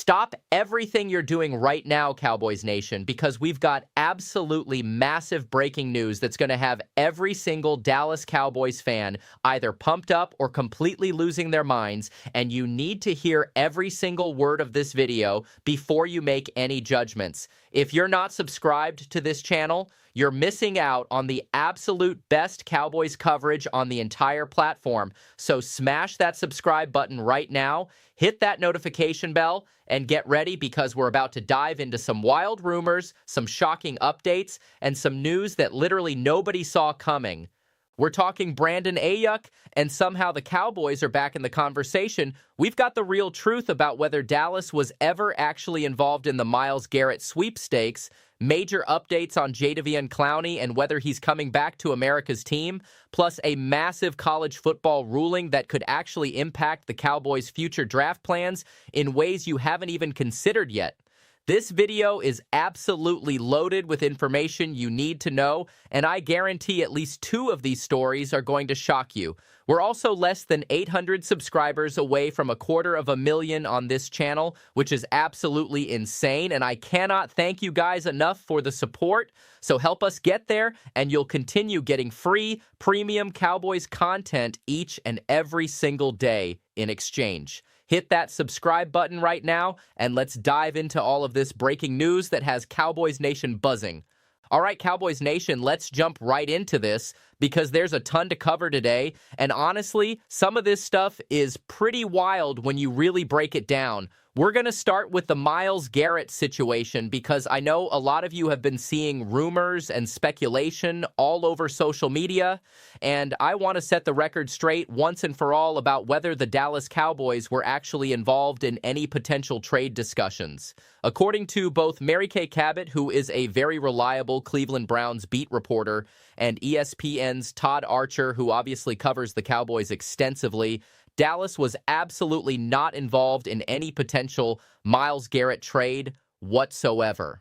Stop everything you're doing right now, Cowboys Nation, because we've got absolutely massive breaking news that's going to have every single Dallas Cowboys fan either pumped up or completely losing their minds, and you need to hear every single word of this video before you make any judgments. If you're not subscribed to this channel, you're missing out on the absolute best Cowboys coverage on the entire platform. So smash that subscribe button right now, hit that notification bell, and get ready because we're about to dive into some wild rumors, some shocking updates, and some news that literally nobody saw coming. We're talking Brandon Aiyuk, and somehow the Cowboys are back in the conversation. We've got the real truth about whether Dallas was ever actually involved in the Myles Garrett sweepstakes, major updates on Jadeveon Clowney and whether he's coming back to America's team, plus a massive college football ruling that could actually impact the Cowboys' future draft plans in ways you haven't even considered yet. This video is absolutely loaded with information you need to know, and I guarantee at least two of these stories are going to shock you. We're also less than 800 subscribers away from 250,000 on this channel, which is absolutely insane, and I cannot thank you guys enough for the support. So help us get there, and you'll continue getting free, premium Cowboys content each and every single day in exchange. Hit that subscribe button right now, and let's dive into all of this breaking news that has Cowboys Nation buzzing. All right, Cowboys Nation, let's jump right into this because there's a ton to cover today. And honestly, some of this stuff is pretty wild when you really break it down. We're going to start with the Myles Garrett situation because I know a lot of you have been seeing rumors and speculation all over social media, and I want to set the record straight once and for all about whether the Dallas Cowboys were actually involved in any potential trade discussions. According to both Mary Kay Cabot, who is a very reliable Cleveland Browns beat reporter, and ESPN's Todd Archer, who obviously covers the Cowboys extensively, Dallas was absolutely not involved in any potential Myles Garrett trade whatsoever.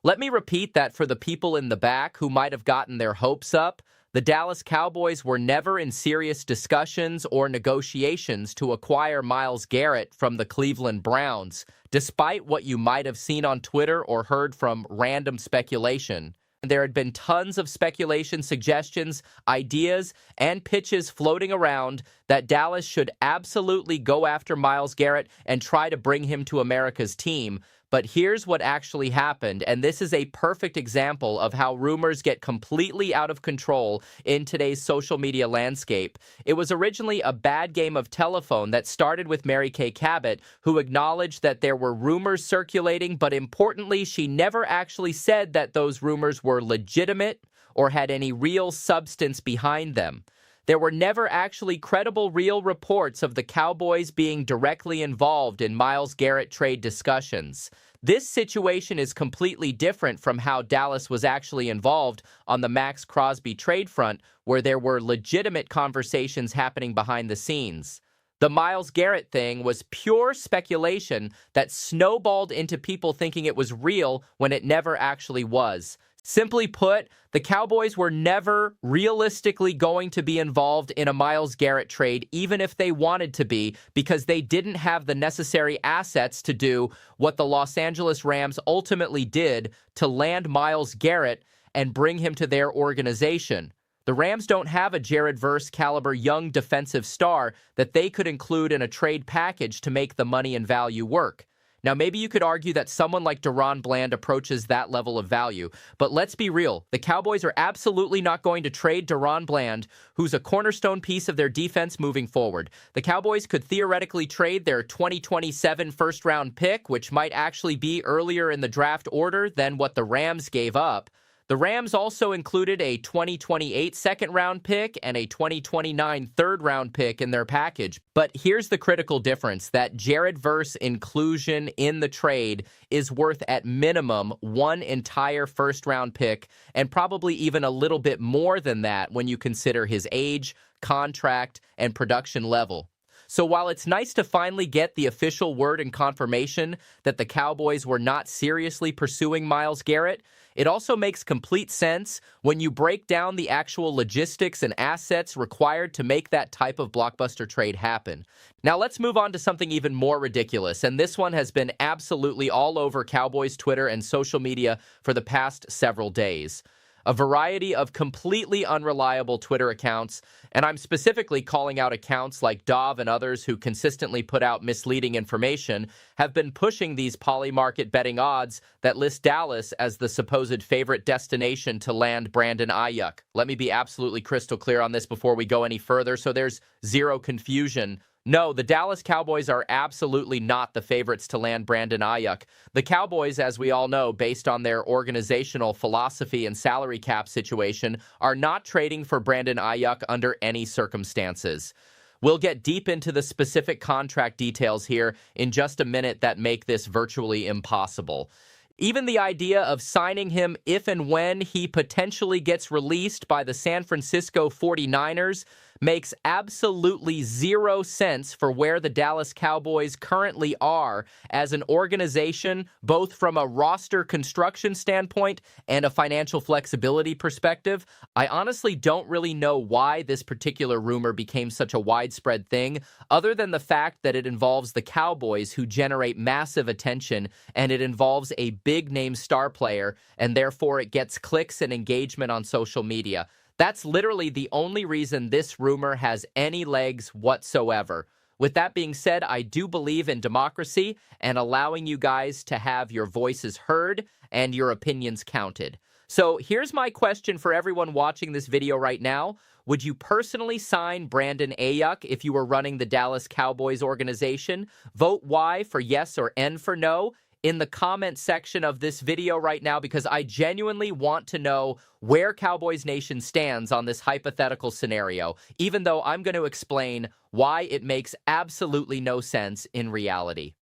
Let me repeat that for the people in the back who might have gotten their hopes up. The Dallas Cowboys were never in serious discussions or negotiations to acquire Myles Garrett from the Cleveland Browns, despite what you might have seen on Twitter or heard from random speculation. There had been tons of speculation, suggestions, ideas, and pitches floating around that Dallas should absolutely go after Myles Garrett and try to bring him to America's team. But here's what actually happened, and this is a perfect example of how rumors get completely out of control in today's social media landscape. It was originally a bad game of telephone that started with Mary Kay Cabot, who acknowledged that there were rumors circulating, but importantly, she never actually said that those rumors were legitimate or had any real substance behind them. There were never actually credible, real reports of the Cowboys being directly involved in Myles Garrett trade discussions. This situation is completely different from how Dallas was actually involved on the Max Crosby trade front, where there were legitimate conversations happening behind the scenes. The Myles Garrett thing was pure speculation that snowballed into people thinking it was real when it never actually was. Simply put, the Cowboys were never realistically going to be involved in a Myles Garrett trade, even if they wanted to be, because they didn't have the necessary assets to do what the Los Angeles Rams ultimately did to land Myles Garrett and bring him to their organization. The Rams don't have a Jared Verse caliber young defensive star that they could include in a trade package to make the money and value work. Now, maybe you could argue that someone like DaRon Bland approaches that level of value, but let's be real. The Cowboys are absolutely not going to trade DaRon Bland, who's a cornerstone piece of their defense moving forward. The Cowboys could theoretically trade their 2027 first-round pick, which might actually be earlier in the draft order than what the Rams gave up. The Rams also included a 2028 second-round pick and a 2029 third-round pick in their package. But here's the critical difference, that Jared Verse inclusion in the trade is worth at minimum one entire first-round pick and probably even a little bit more than that when you consider his age, contract, and production level. So while it's nice to finally get the official word and confirmation that the Cowboys were not seriously pursuing Myles Garrett, it also makes complete sense when you break down the actual logistics and assets required to make that type of blockbuster trade happen. Now let's move on to something even more ridiculous, and this one has been absolutely all over Cowboys Twitter and social media for the past several days. A variety of completely unreliable Twitter accounts, and I'm specifically calling out accounts like Dov and others who consistently put out misleading information, have been pushing these polymarket betting odds that list Dallas as the supposed favorite destination to land Brandon Aiyuk. Let me be absolutely crystal clear on this before we go any further so there's zero confusion. No, the Dallas Cowboys are absolutely not the favorites to land Brandon Aiyuk. The Cowboys, as we all know, based on their organizational philosophy and salary cap situation, are not trading for Brandon Aiyuk under any circumstances. We'll get deep into the specific contract details here in just a minute that make this virtually impossible. Even the idea of signing him if and when he potentially gets released by the San Francisco 49ers makes absolutely zero sense for where the Dallas Cowboys currently are as an organization, both from a roster construction standpoint and a financial flexibility perspective. I honestly don't really know why this particular rumor became such a widespread thing, other than the fact that it involves the Cowboys, who generate massive attention, and it involves a big-name star player, and therefore it gets clicks and engagement on social media. That's literally the only reason this rumor has any legs whatsoever. With that being said, I do believe in democracy and allowing you guys to have your voices heard and your opinions counted. So here's my question for everyone watching this video right now. Would you personally sign Brandon Aiyuk if you were running the Dallas Cowboys organization? Vote Y for yes or N for no in the comment section of this video right now, because I genuinely want to know where Cowboys Nation stands on this hypothetical scenario, even though I'm going to explain why it makes absolutely no sense in reality.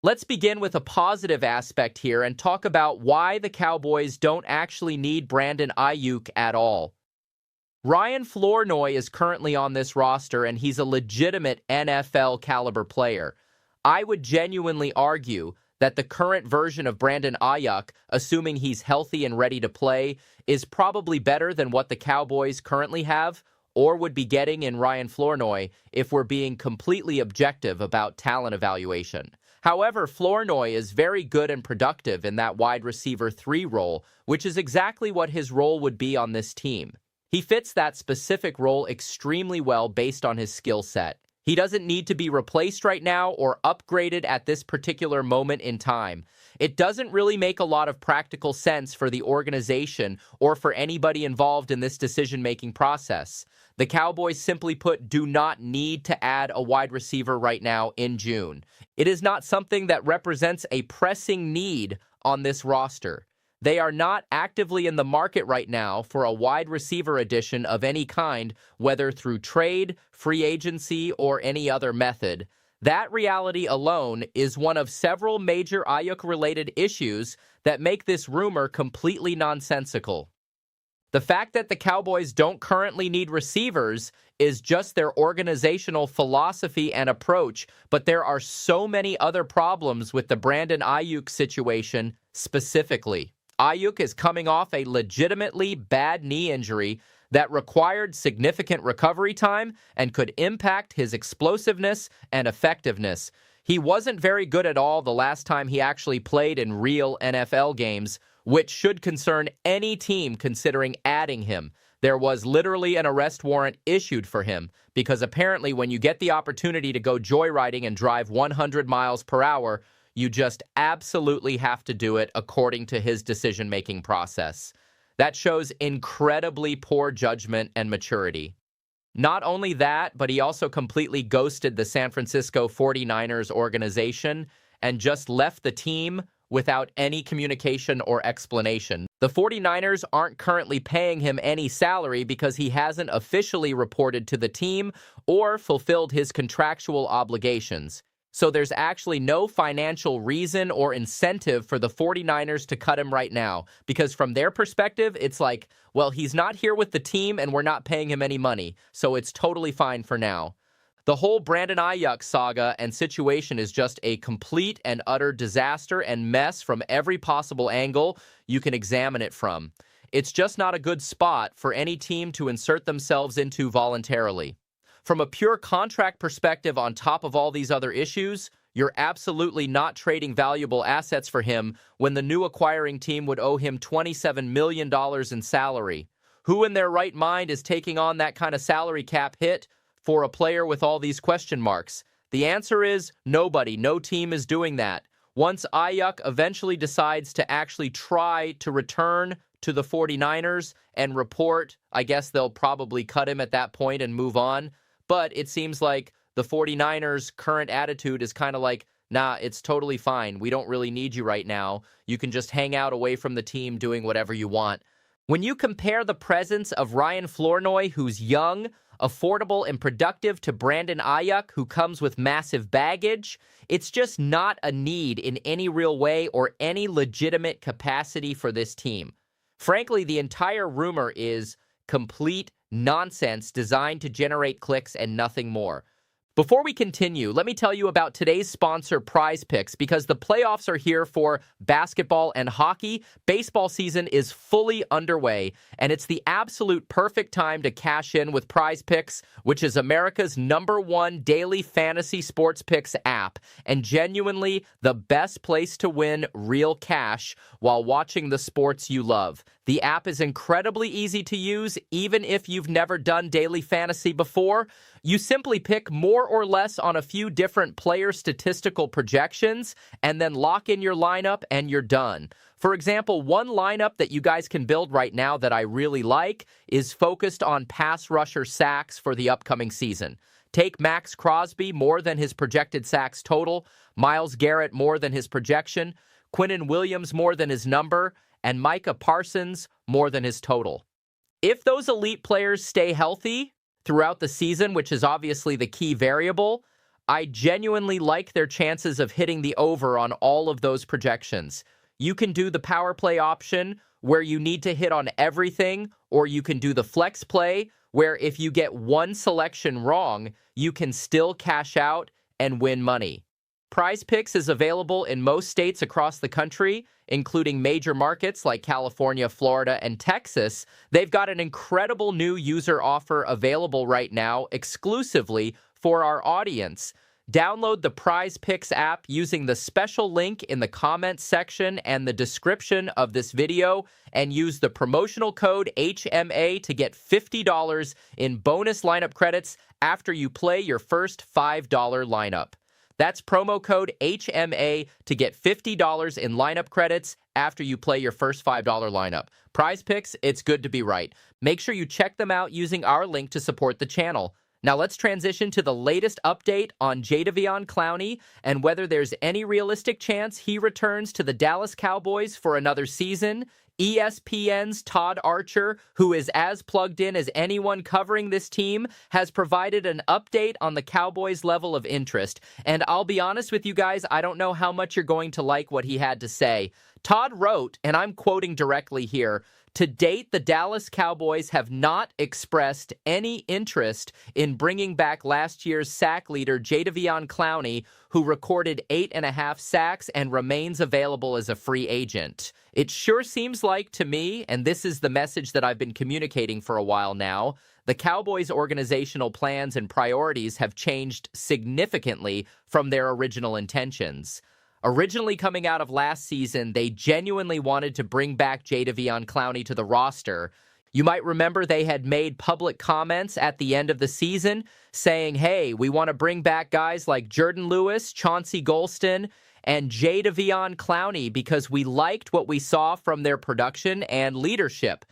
Let's begin with a positive aspect here and talk about why the Cowboys don't actually need Brandon Aiyuk at all. Ryan Flournoy is currently on this roster, and he's a legitimate NFL caliber player. I would genuinely argue that the current version of Brandon Aiyuk, assuming he's healthy and ready to play, is probably better than what the Cowboys currently have or would be getting in Ryan Flournoy if we're being completely objective about talent evaluation. However, Flournoy is very good and productive in that wide receiver 3 role, which is exactly what his role would be on this team. He fits that specific role extremely well based on his skill set. He doesn't need to be replaced right now or upgraded at this particular moment in time. It doesn't really make a lot of practical sense for the organization or for anybody involved in this decision-making process. The Cowboys, simply put, do not need to add a wide receiver right now in June. It is not something that represents a pressing need on this roster. They are not actively in the market right now for a wide receiver addition of any kind, whether through trade, free agency, or any other method. That reality alone is one of several major Aiyuk-related issues that make this rumor completely nonsensical. The fact that the Cowboys don't currently need receivers is just their organizational philosophy and approach, but there are so many other problems with the Brandon Aiyuk situation specifically. Aiyuk is coming off a legitimately bad knee injury that required significant recovery time and could impact his explosiveness and effectiveness. He wasn't very good at all the last time he actually played in real NFL games, which should concern any team considering adding him. There was literally an arrest warrant issued for him because apparently when you get the opportunity to go joyriding and drive 100 miles per hour, you just absolutely have to do it according to his decision-making process. That shows incredibly poor judgment and maturity. Not only that, but he also completely ghosted the San Francisco 49ers organization and just left the team without any communication or explanation. The 49ers aren't currently paying him any salary because he hasn't officially reported to the team or fulfilled his contractual obligations. So there's actually no financial reason or incentive for the 49ers to cut him right now, because from their perspective, it's like, well, he's not here with the team and we're not paying him any money, so it's totally fine for now. The whole Brandon Aiyuk saga and situation is just a complete and utter disaster and mess from every possible angle you can examine it from. It's just not a good spot for any team to insert themselves into voluntarily. From a pure contract perspective, on top of all these other issues, you're absolutely not trading valuable assets for him when the new acquiring team would owe him $27 million in salary. Who in their right mind is taking on that kind of salary cap hit for a player with all these question marks? The answer is nobody. No team is doing that. Once Aiyuk eventually decides to actually try to return to the 49ers and report, I guess they'll probably cut him at that point and move on. But it seems like the 49ers' current attitude is kind of like, nah, it's totally fine. We don't really need you right now. You can just hang out away from the team doing whatever you want. When you compare the presence of Ryan Flournoy, who's young, affordable, and productive, to Brandon Aiyuk, who comes with massive baggage, it's just not a need in any real way or any legitimate capacity for this team. Frankly, the entire rumor is complete nonsense designed to generate clicks and nothing more. Before we continue, let me tell you about today's sponsor, Prize Picks, because the playoffs are here for basketball and hockey. Baseball season is fully underway, and it's the absolute perfect time to cash in with Prize Picks, which is America's #1 daily fantasy sports picks app, and genuinely the best place to win real cash while watching the sports you love. The app is incredibly easy to use, even if you've never done daily fantasy before. You simply pick more or less on a few different player statistical projections and then lock in your lineup and you're done. For example, one lineup that you guys can build right now that I really like is focused on pass rusher sacks for the upcoming season. Take Max Crosby more than his projected sacks total, Myles Garrett more than his projection, Quinnen Williams more than his number, and Micah Parsons more than his total. If those elite players stay healthy throughout the season, which is obviously the key variable, I genuinely like their chances of hitting the over on all of those projections. You can do the power play option where you need to hit on everything, or you can do the flex play where if you get one selection wrong, you can still cash out and win money. Prize Picks is available in most states across the country, including major markets like California, Florida, and Texas. They've got an incredible new user offer available right now exclusively for our audience. Download the Prize Picks app using the special link in the comments section and the description of this video and use the promotional code HMA to get $50 in bonus lineup credits after you play your first $5 lineup. That's promo code HMA to get $50 in lineup credits after you play your first $5 lineup. Prize Picks, it's good to be right. Make sure you check them out using our link to support the channel. Now let's transition to the latest update on Jadeveon Clowney and whether there's any realistic chance he returns to the Dallas Cowboys for another season. ESPN's Todd Archer, who is as plugged in as anyone covering this team, has provided an update on the Cowboys' level of interest. And I'll be honest with you guys, I don't know how much you're going to like what he had to say. Todd wrote, and I'm quoting directly here, "To date, the Dallas Cowboys have not expressed any interest in bringing back last year's sack leader Jadeveon Clowney, who recorded 8.5 sacks and remains available as a free agent. It sure seems like to me, and this is the message that I've been communicating for a while now, the Cowboys' organizational plans and priorities have changed significantly from their original intentions. Originally coming out of last season, they genuinely wanted to bring back Jadeveon Clowney to the roster. You might remember they had made public comments at the end of the season saying, hey, we want to bring back guys like Jordan Lewis, Chauncey Golston, and Jadeveon Clowney because we liked what we saw from their production and leadership.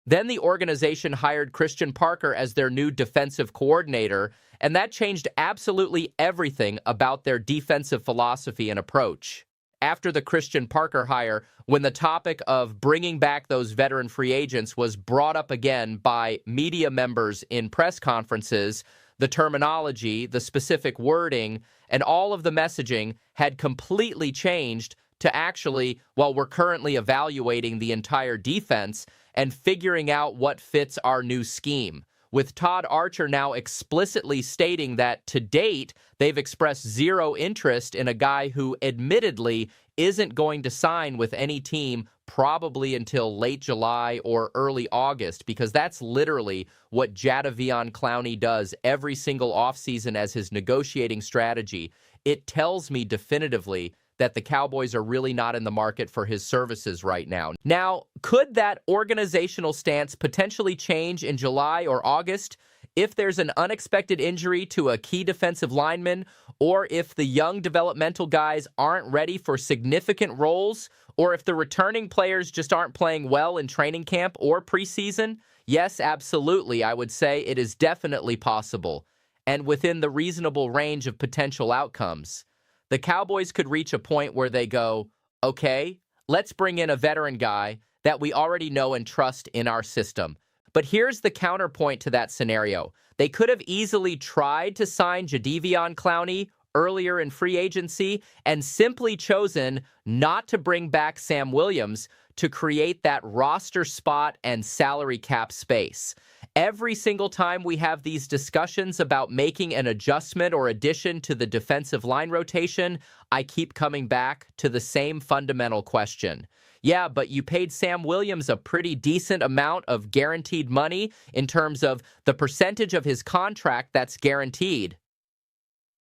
Then the organization hired Christian Parker as their new defensive coordinator, and that changed absolutely everything about their defensive philosophy and approach. After the Christian Parker hire, when the topic of bringing back those veteran free agents was brought up again by media members in press conferences, the terminology, the specific wording, and all of the messaging had completely changed to actually, well, we're currently evaluating the entire defense and figuring out what fits our new scheme. with Todd Archer now explicitly stating that to date, they've expressed zero interest in a guy who admittedly isn't going to sign with any team probably until late July or early August, because that's literally what Jadeveon Clowney does every single offseason as his negotiating strategy. It tells me definitively that the Cowboys are really not in the market for his services right now. Now, could that organizational stance potentially change in July or August if there's an unexpected injury to a key defensive lineman, or if the young developmental guys aren't ready for significant roles, or if the returning players just aren't playing well in training camp or preseason? Yes, absolutely. I would say it is definitely possible, and within the reasonable range of potential outcomes. The Cowboys could reach a point where they go, okay, let's bring in a veteran guy that we already know and trust in our system. But here's the counterpoint to that scenario. They could have easily tried to sign Jadeveon Clowney earlier in free agency and simply chosen not to bring back Sam Williams to create that roster spot and salary cap space. Every single time we have these discussions about making an adjustment or addition to the defensive line rotation, I keep coming back to the same fundamental question. Yeah, but you paid Sam Williams a pretty decent amount of guaranteed money in terms of the percentage of his contract that's guaranteed.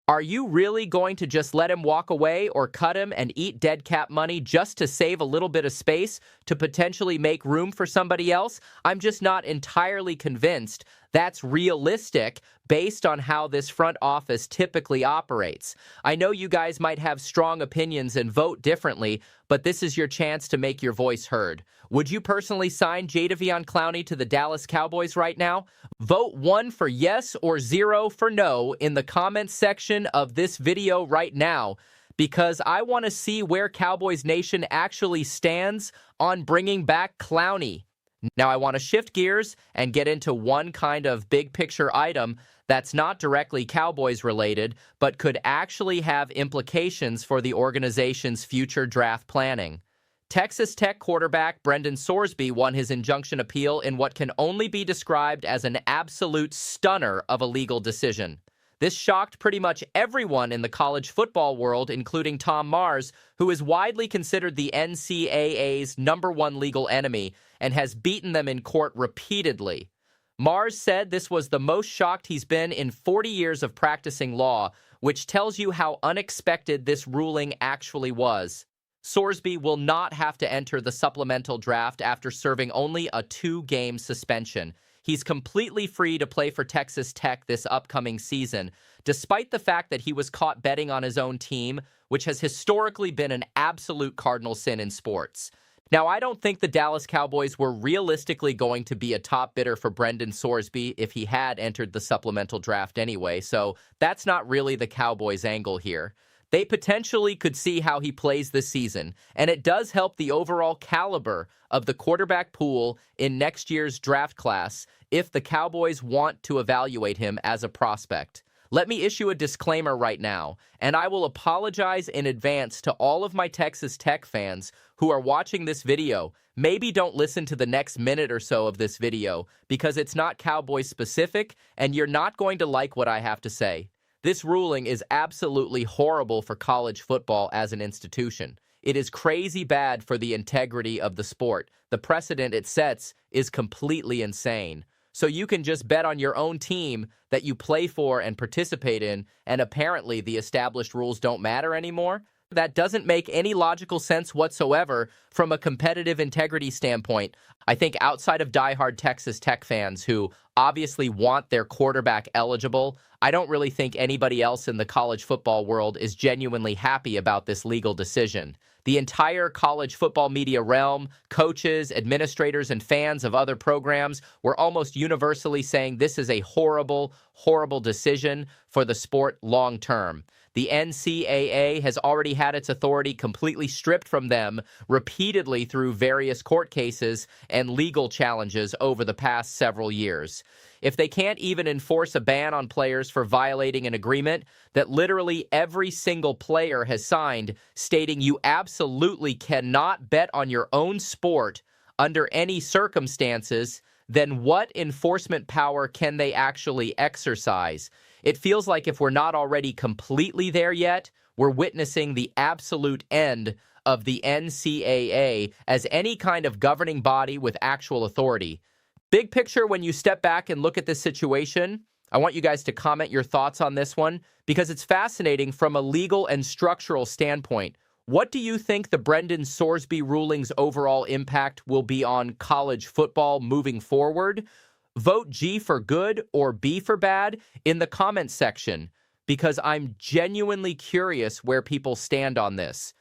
Are you really going to just let him walk away or cut him and eat dead cap money just to save a little bit of space to potentially make room for somebody else? I'm just not entirely convinced that's realistic based on how this front office typically operates. I know you guys might have strong opinions and vote differently, but this is your chance to make your voice heard. Would you personally sign Jadeveon Clowney to the Dallas Cowboys right now? Vote 1 for yes or 0 for no in the comments section of this video right now, because I want to see where Cowboys Nation actually stands on bringing back Clowney. Now, I want to shift gears and get into one kind of big picture item that's not directly Cowboys related, but could actually have implications for the organization's future draft planning. Texas Tech quarterback Brandon Sorsby won his injunction appeal in what can only be described as an absolute stunner of a legal decision. This shocked pretty much everyone in the college football world, including Tom Mars, who is widely considered the NCAA's #1 legal enemy and has beaten them in court repeatedly. Mars said this was the most shocked he's been in 40 years of practicing law, which tells you how unexpected this ruling actually was. Sorsby will not have to enter the supplemental draft after serving only a 2-game suspension. He's completely free to play for Texas Tech this upcoming season, despite the fact that he was caught betting on his own team, which has historically been an absolute cardinal sin in sports. Now, I don't think the Dallas Cowboys were realistically going to be a top bidder for Brandon Sorsby if he had entered the supplemental draft anyway, so that's not really the Cowboys' angle here. They potentially could see how he plays this season, and it does help the overall caliber of the quarterback pool in next year's draft class if the Cowboys want to evaluate him as a prospect. Let me issue a disclaimer right now, and I will apologize in advance to all of my Texas Tech fans who are watching this video. Maybe don't listen to the next minute or so of this video because it's not Cowboys specific, and you're not going to like what I have to say. This ruling is absolutely horrible for college football as an institution. It is crazy bad for the integrity of the sport. The precedent it sets is completely insane. So you can just bet on your own team that you play for and participate in, and apparently the established rules don't matter anymore? That doesn't make any logical sense whatsoever from a competitive integrity standpoint. I think outside of diehard Texas Tech fans who obviously want their quarterback eligible, I don't really think anybody else in the college football world is genuinely happy about this legal decision. The entire college football media realm, coaches, administrators, and fans of other programs were almost universally saying this is a horrible, horrible decision for the sport long term. The NCAA has already had its authority completely stripped from them repeatedly through various court cases and legal challenges over the past several years. If they can't even enforce a ban on players for violating an agreement that literally every single player has signed, stating you absolutely cannot bet on your own sport under any circumstances, then what enforcement power can they actually exercise? It feels like if we're not already completely there yet, we're witnessing the absolute end of the NCAA as any kind of governing body with actual authority. Big picture, when you step back and look at this situation, I want you guys to comment your thoughts on this one because it's fascinating from a legal and structural standpoint. What do you think the Brendan Sorsby ruling's overall impact will be on college football moving forward? Vote G for good or B for bad in the comments section because I'm genuinely curious where people stand on this.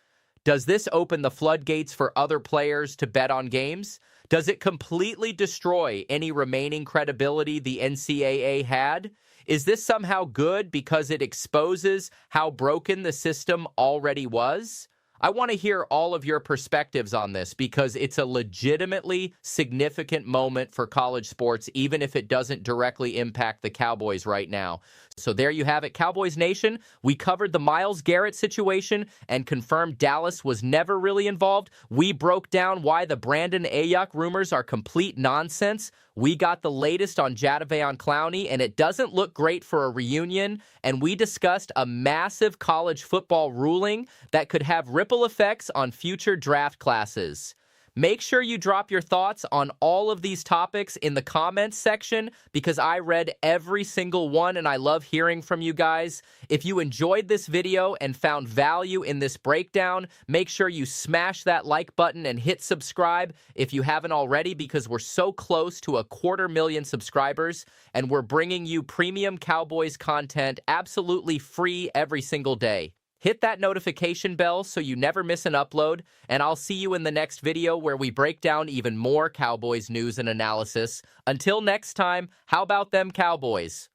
Does this open the floodgates for other players to bet on games? Does it completely destroy any remaining credibility the NCAA had? Is this somehow good because it exposes how broken the system already was? I want to hear all of your perspectives on this because it's a legitimately significant moment for college sports, even if it doesn't directly impact the Cowboys right now. So there you have it, Cowboys Nation. We covered the Myles Garrett situation and confirmed Dallas was never really involved. We broke down why the Brandon Aiyuk rumors are complete nonsense. We got the latest on Jadeveon Clowney, and it doesn't look great for a reunion. And we discussed a massive college football ruling that could have ripple effects on future draft classes. Make sure you drop your thoughts on all of these topics in the comments section because I read every single one and I love hearing from you guys. If you enjoyed this video and found value in this breakdown, make sure you smash that like button and hit subscribe if you haven't already because we're so close to 250,000 subscribers and we're bringing you premium Cowboys content absolutely free every single day. Hit that notification bell so you never miss an upload, and I'll see you in the next video where we break down even more Cowboys news and analysis. Until next time, how about them Cowboys?